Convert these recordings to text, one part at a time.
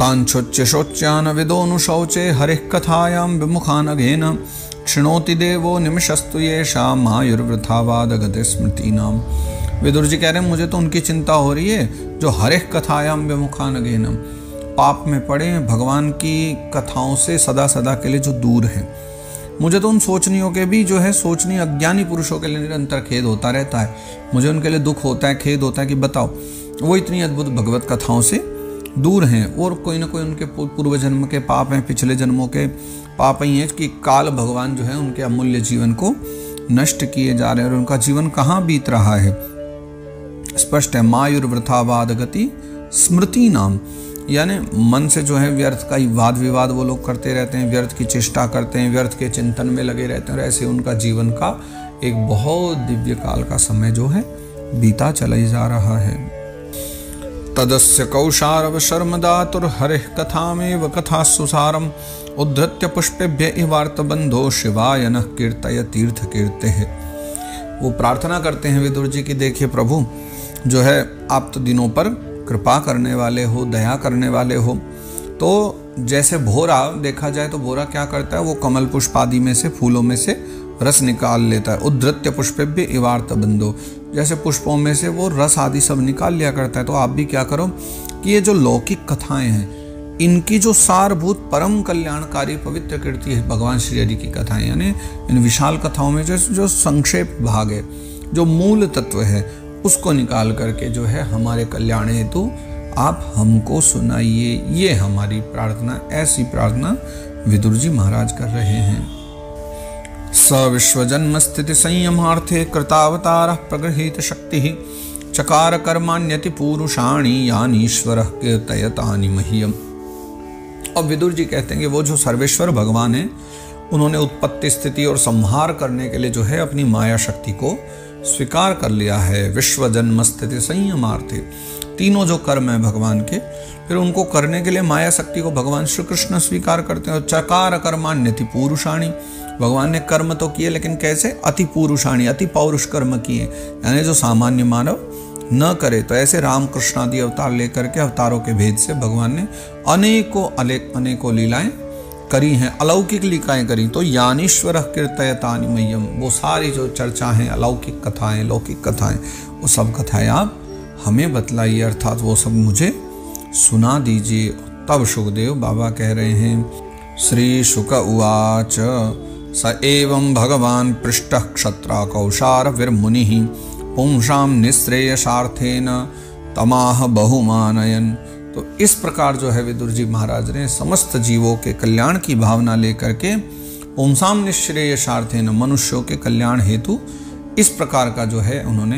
तांचोच्य शोच्यान विदोनुशौचे हरिः कथायां विमुखानघेन क्षिणोति देवो निमिषस्तु येषा मायुर्वृथावाद गति स्मृतीनाम। विदुर जी कह रहे हैं मुझे तो उनकी चिंता हो रही है जो हरिः कथायां विमुखानघेन, पाप में पड़े हैं, भगवान की कथाओं से सदा सदा के लिए जो दूर हैं। मुझे तो उन सोचनियों के भी जो है सोचनी अज्ञानी पुरुषों के लिए निरंतर खेद होता रहता है। मुझे उनके लिए दुख होता है, खेद होता है कि बताओ वो इतनी अद्भुत भगवत कथाओं से दूर हैं और कोई ना कोई उनके पूर्व जन्म के पाप हैं, पिछले जन्मों के पाप ही हैं कि काल भगवान जो है उनके अमूल्य जीवन को नष्ट किए जा रहे हैं और उनका जीवन कहाँ बीत रहा है। स्पष्ट है, मायुर्वृथावाद गति स्मृति नाम, यानी मन से जो है व्यर्थ का ही वाद विवाद वो लोग करते रहते हैं, व्यर्थ की चेष्टा करते हैं, व्यर्थ के चिंतन में लगे रहते हैं और ऐसे उनका जीवन का एक बहुत दिव्य काल का समय जो है बीता चला ही जा रहा है। तदस्य कौशारव शर्मदातुर हरिः कथामेव कथा सुसारम उद्धृत्य पुष्पेभ्य इवार्त बंधो शिवाय नः कीर्तय तीर्थ कीर्तेः। वो प्रार्थना करते हैं विदुर जी की देखिए प्रभु जो है आप तो दिनों पर कृपा करने वाले हो, दया करने वाले हो। तो जैसे भोरा देखा जाए तो भोरा क्या करता है, वो कमल पुष्प आदि में से फूलों में से रस निकाल लेता है। उद्धृत्य पुष्पेभ्य इवार्त बंधो, जैसे पुष्पों में से वो रस आदि सब निकाल लिया करता है। तो आप भी क्या करो कि ये जो लौकिक कथाएं हैं इनकी जो सारभूत परम कल्याणकारी पवित्र कीर्ति है भगवान श्री हरि की कथाएं, यानी इन विशाल कथाओं में जो संक्षेप भाग है, जो मूल तत्व है, उसको निकाल करके जो है हमारे कल्याण हेतु आप हमको सुनाइए। ये हमारी प्रार्थना, ऐसी प्रार्थना विदुर जी महाराज कर रहे हैं। स विश्वजन्म स्थिति संयमार्थे कृतावतारः प्रगृहीत शक्ति चकार कर्माण्यति पूरुषाणि यानीश्वरः कीर्तयतानि मह्यम। अब विदुर जी कहते हैं कि वो जो सर्वेश्वर भगवान है उन्होंने उत्पत्ति स्थिति और संहार करने के लिए जो है अपनी माया शक्ति को स्वीकार कर लिया है। विश्व जन्म स्थिति संयमार्थे, तीनों जो कर्म है भगवान के, फिर उनको करने के लिए माया शक्ति को भगवान श्री कृष्ण स्वीकार करते हैं। और चकार कर्मान्यति पूरुषाणि, भगवान ने कर्म तो किए लेकिन कैसे, अति पूरुषाणि, अति पौरुष कर्म किए, यानी जो सामान्य मानव न करे। तो ऐसे राम कृष्ण आदि अवतार लेकर के अवतारों के भेद से भगवान ने अनेकों लीलाएं करी हैं, अलौकिक लीलाएं करी। तो यानीश्वरः कीर्तयतानि मह्यम, वो सारी जो चर्चा हैं, अलौकिक कथाएं, लौकिक कथाएं, वो सब कथाएं आप हमें बतलाइए, अर्थात वो सब मुझे सुना दीजिए। तब सुखदेव बाबा कह रहे हैं, श्री शुक उवाच स एवं भगवान पृष्ठ क्षत्रा कौशार विर्मुनिः पुंसां निःश्रेयसार्थेन तमाह बहुमानयन। तो इस प्रकार जो है विदुर जी महाराज ने समस्त जीवों के कल्याण की भावना लेकर के पुंसां निःश्रेयसार्थेन, मनुष्यों के कल्याण हेतु इस प्रकार का जो है उन्होंने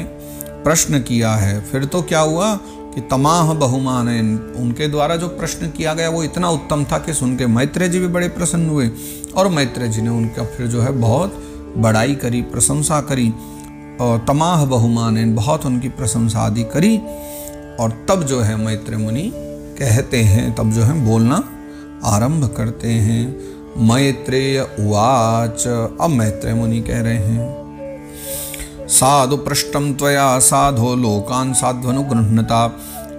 प्रश्न किया है। फिर तो क्या हुआ कि तमाह बहुमानयन, उनके द्वारा जो प्रश्न किया गया वो इतना उत्तम था कि सुन के मैत्रेय जी भी बड़े प्रसन्न हुए और मैत्रेय जी ने उनका फिर जो है बहुत बड़ाई करी, प्रशंसा करी और तमाह बहुमानयन, बहुत उनकी प्रशंसा आदि करी। और तब जो है मैत्रेय मुनि कहते हैं, तब जो है बोलना आरंभ करते हैं। मैत्रेय उवाच, अब मैत्रेय मुनि कह रहे हैं, साधु पृष्टम त्वया साधो लोकान् साध्वनुगृह्णता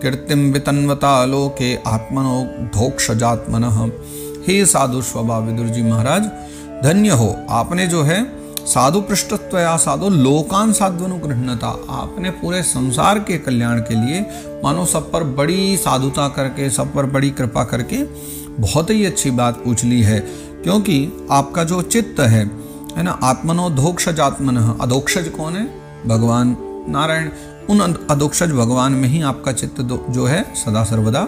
कीर्तिं वितन्वता लोके आत्मनो धोक्षजात्मनः। हे साधु स्वभाव विदुर जी महाराज, धन्य हो आपने जो है साधु पृष्ठत्वया साधु लोकान् साध्वनुगृह्णता, आपने पूरे संसार के कल्याण के लिए मानो सब पर बड़ी साधुता करके, सब पर बड़ी कृपा करके बहुत ही अच्छी बात पूछ ली है। क्योंकि आपका जो चित्त है ना, आत्मनो धोक्षजात्मनः, अधोक्षज कौन है, भगवान नारायण, उन अधोक्षज भगवान में ही आपका चित्त जो है सदा सर्वदा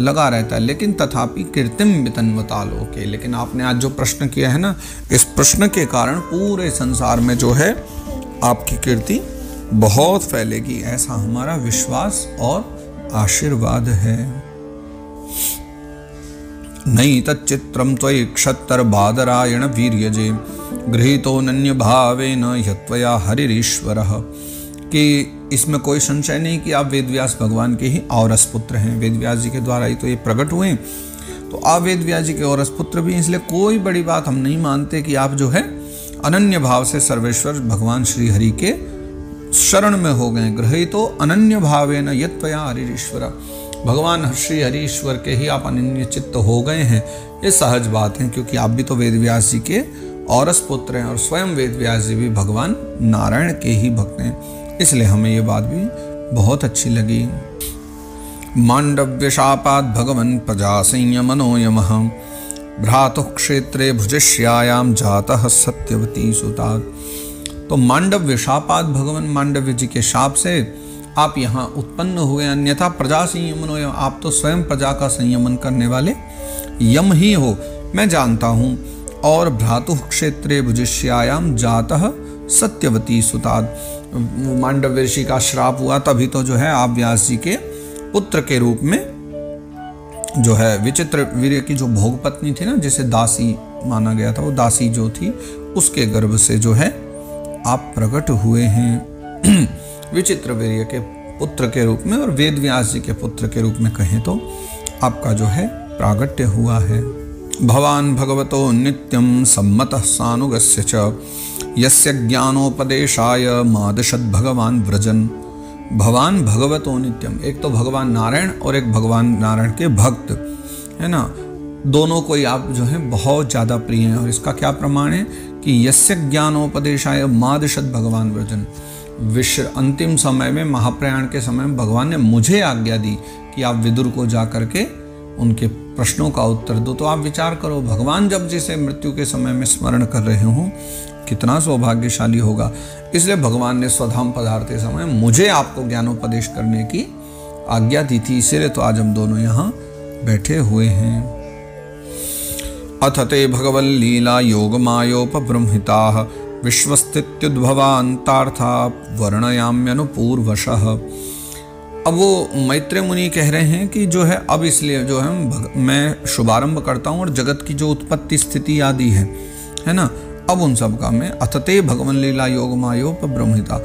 लगा रहता है। लेकिन तथापि कीर्तिम वितन्वता लोके, लेकिन आपने आज जो प्रश्न किया है ना, इस प्रश्न के कारण पूरे संसार में जो है आपकी कीर्ति बहुत फैलेगी, ऐसा हमारा विश्वास और आशीर्वाद है। नहीं तच्चित्रम त्वयि क्षत्तर बादरायण वीर्यजे गृहीतो नन्य भावेन यत्वया हरिरीश्वरः, कि इसमें कोई संशय नहीं कि आप वेदव्यास भगवान के ही औरस पुत्र हैं, वेदव्यास जी के द्वारा ही तो ये प्रकट हुए। तो आप वेदव्यास जी के औरस पुत्र भी हैं, इसलिए कोई बड़ी बात हम नहीं मानते कि आप जो है अनन्य भाव से सर्वेश्वर भगवान श्री हरि के शरण में हो गए। गृहीतो अनन्य भावेन यत्वया हरिरीश्वर, भगवान श्री हरि ईश्वर के ही आप अनन्य चित्त हो गए हैं, ये सहज बात है, क्योंकि आप भी तो वेद व्यास जी के औरस पुत्र हैं और स्वयं वेद व्यास जी भी भगवान नारायण के ही भक्त हैं। इसलिए हमें ये बात भी बहुत अच्छी लगी। मांडव्य शापात् भगवन् प्रजा संयमनो यमः भ्रातुः क्षेत्रे भुजश्यायाम जातः सत्यवती सुतात्। तो मांडव्य शापात् भगवान मांडव्य जी के शाप से आप यहाँ उत्पन्न हुए, अन्यथा प्रजा संयमनो यम, आप तो स्वयं प्रजा का संयमन करने वाले यम ही हो, मैं जानता हूँ। और भ्रातुः क्षेत्रे भुजश्यायाम जातः सत्यवती सुतात्, मांडव्य ऋषि का श्राप हुआ तभी तो जो है आप व्यास जी के पुत्र के रूप में जो है विचित्र वीर्य की जो भोग पत्नी थी ना, जिसे दासी माना गया था, वो दासी जो थी उसके गर्भ से जो है आप प्रकट हुए हैं विचित्र वीर्य के पुत्र के रूप में, और वेद व्यास जी के पुत्र के रूप में कहें तो आपका जो है प्रागट्य हुआ है। भवान भगवतो नित्यं सम्मतः सानुगस्य च यस्य ज्ञानोपदेशाय मादशद भगवान व्रजन। भवान भगवतो नित्यम, एक तो भगवान नारायण और एक भगवान नारायण के भक्त है ना, दोनों को आप जो है बहुत ज़्यादा प्रिय हैं। और इसका क्या प्रमाण है कि यस्य ज्ञानोपदेशाय मादशद भगवान व्रजन, विश्व अंतिम समय में महाप्रयाण के समय में भगवान ने मुझे आज्ञा दी कि आप विदुर को जा करके उनके प्रश्नों का उत्तर दो। तो आप विचार करो, भगवान जब जिसे मृत्यु के समय में स्मरण कर रहे हों, कितना सौभाग्यशाली होगा। इसलिए भगवान ने स्वधाम पधारते समय मुझे आपको ज्ञानोपदेश करने की आज्ञा दी थी, इसीलिए तो आज हम दोनों यहाँ बैठे हुए हैं। अथ ते भगवन् लीला योगमायोपबृंहिताः विश्वस्थित्युद्भवान्तार्था वर्णयाम्यनुपूर्वशः। अब वो मैत्रेय मुनि कह रहे हैं कि जो है अब इसलिए जो है मैं शुभारंभ करता हूँ और जगत की जो उत्पत्ति स्थिति आदि है ना, अब उन सब का मैं अथते भगवन् लीला योगमायोपबृंहिता,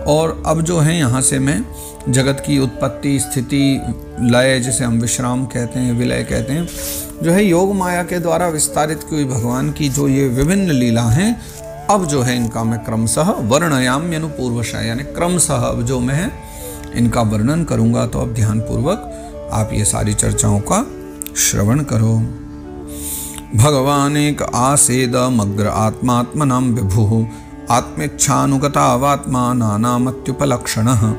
और अब जो है यहाँ से मैं जगत की उत्पत्ति स्थिति लय, जिसे हम विश्राम कहते हैं, विलय कहते हैं, जो है योग माया के द्वारा विस्तारित की हुई भगवान की जो ये विभिन्न लीला हैं, अब जो है इनका मैं क्रमशः वर्णयाम्यनुपूर्वशः, यानी क्रमशः अब जो मैं इनका वर्णन करूंगा। तो अब ध्यान पूर्वक आप ये सारी चर्चाओं का श्रवण करो। भगवान एक आसेदमग्र आत्मात्मनां विभुः आत्मेच्छानुगतावात्मा नानामत्युपलक्षणः।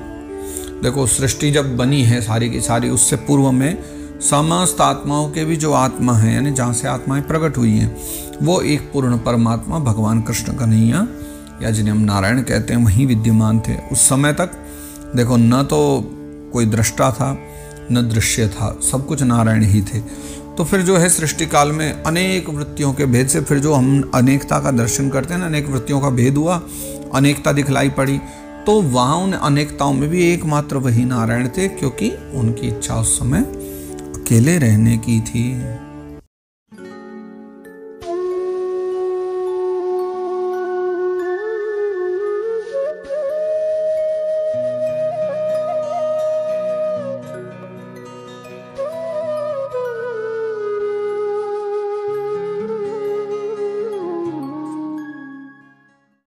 देखो, सृष्टि जब बनी है सारी की सारी, उससे पूर्व में समस्त आत्माओं के भी जो आत्मा है, यानी जहाँ से आत्माएं प्रकट हुई हैं, वो एक पूर्ण परमात्मा भगवान कृष्ण कन्हैया या जिन्हें हम नारायण कहते हैं, वहीं विद्यमान थे। उस समय तक देखो, न तो कोई दृष्टा था न दृश्य था, सब कुछ नारायण ही थे। तो फिर जो है सृष्टि काल में अनेक वृत्तियों के भेद से फिर जो हम अनेकता का दर्शन करते हैं ना, अनेक वृत्तियों का भेद हुआ, अनेकता दिखलाई पड़ी, तो वहाँ उन अनेकताओं में भी एकमात्र वही नारायण थे, क्योंकि उनकी इच्छा उस समय अकेले रहने की थी।